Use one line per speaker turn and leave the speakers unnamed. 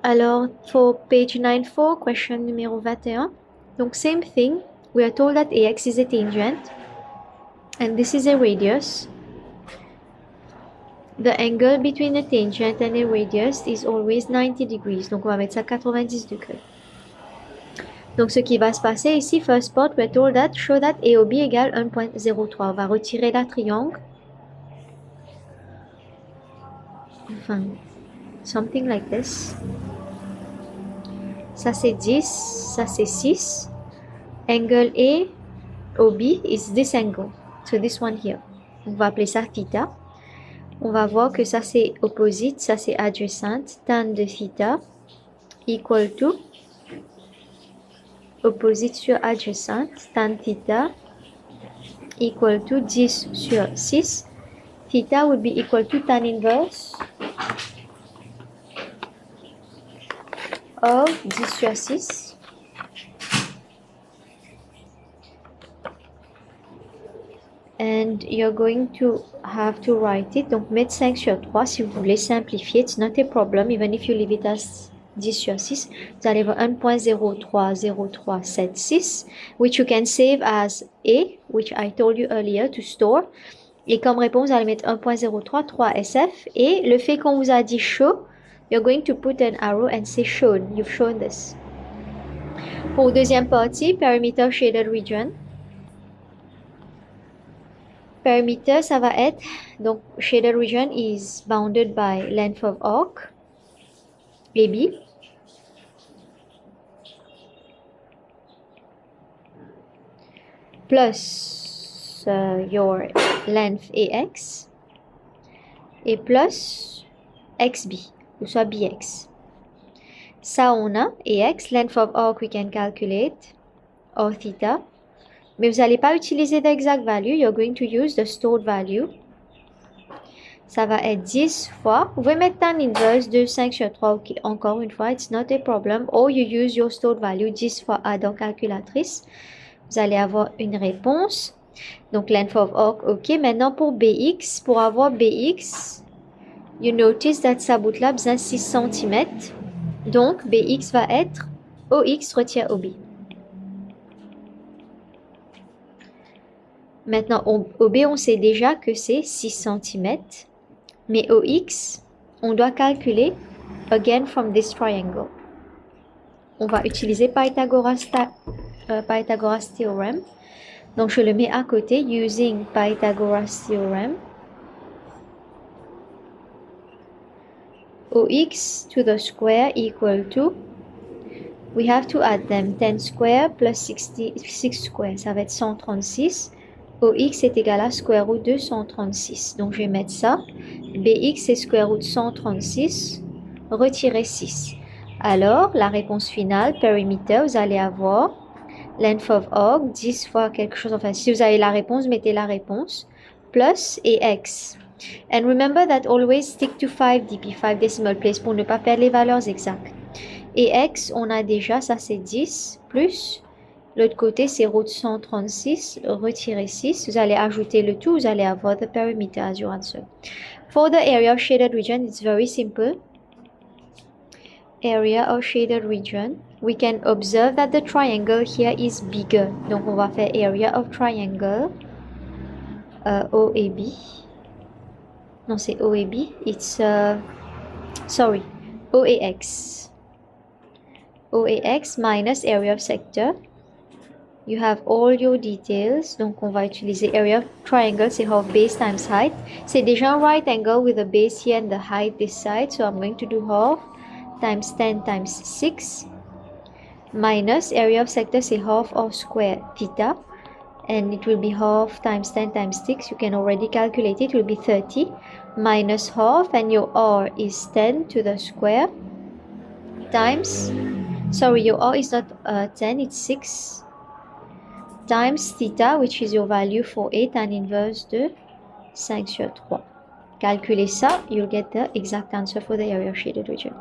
Alors, for page 94, question numéro 21. Donc, same thing. We are told that AX is a tangent. And this is a radius. The angle between a tangent and a radius is always 90 degrees. Donc, on va mettre ça 90 degrés. Donc, ce qui va se passer ici, first part, we're told that, show that AOB égale 1.03. On va retirer la triangle. Enfin, something like this. Ça, c'est 10. Ça, c'est 6. Angle AOB is this angle. So, this one here. On va appeler ça theta. On va voir que ça, c'est opposite. Ça, c'est adjacent. Tan de theta equal to opposite sur adjacent, tan theta equal to 10 sur 6. Theta would be equal to tan inverse of 10 sur 6. And you're going to have to write it. Donc, mettre 5 sur 3 si vous voulez simplifier. It's not a problem, even if you leave it as 10 sur 6, vous allez avoir 1.030376, which you can save as A, which I told you earlier to store. Et comme réponse, vous allez mettre 1.033 SF. Et le fait qu'on vous a dit show, you're going to put an arrow and say shown. You've shown this. Pour deuxième partie, perimeter shaded region. Perimeter, ça va être, donc shaded region is bounded by length of arc, AB. Plus your length AX et plus XB, ou soit BX. Ça, on a AX, length of arc we can calculate, or theta. Mais vous n'allez pas utiliser d'exact value, you're going to use the stored value. Ça va être 10 fois, vous pouvez mettre tan inverse de 5 sur 3, ok, encore une fois, it's not a problem. Or you use your stored value, 10 fois A dans calculatrice. Vous allez avoir une réponse. Donc, length of arc, ok. Maintenant, pour BX, pour avoir BX, you notice that sa bout là besoin 6 cm. Donc, BX va être OX retire OB. Maintenant, OB, on sait déjà que c'est 6 cm. Mais OX, on doit calculer again from this triangle. On va utiliser Pythagoras theorem. Donc, je le mets à côté using Pythagoras theorem. OX to the square equal to, we have to add them, 10 square plus 66 square, ça va être 136. OX est égal à square root de 136. Donc, je vais mettre ça. BX c'est square root 136, retirer 6. Alors, la réponse finale, perimeter, vous allez avoir length of arc, 10 fois quelque chose, enfin, si vous avez la réponse, mettez la réponse, plus AX. And remember that always stick to 5 dp, 5 decimal place, pour ne pas perdre les valeurs exactes. AX, on a déjà, ça c'est 10, plus, l'autre côté c'est root 136, retirer 6, vous allez ajouter le tout, vous allez avoir the perimeter as your answer. For the area of shaded region, it's very simple. Area of shaded region, we can observe that the triangle here is bigger. Donc, on va faire area of triangle, OAB. Non, c'est OAB. It's, sorry, OAX. OAX minus area of sector. You have all your details. Donc, on va utiliser area of triangle, c'est half base times height. C'est déjà un right angle with the base here and the height this side. So, I'm going to do half times 10 times 6 minus area of sector, c'est half of square theta. And it will be half times 10 times 6. You can already calculate it. It will be 30 minus half. And your R is 10 to the square times, sorry, your R is not 10, it's 6 times theta, which is your value for A, tan inverse de 5 sur 3. Calculez ça, you'll get the exact answer for the area of shaded region.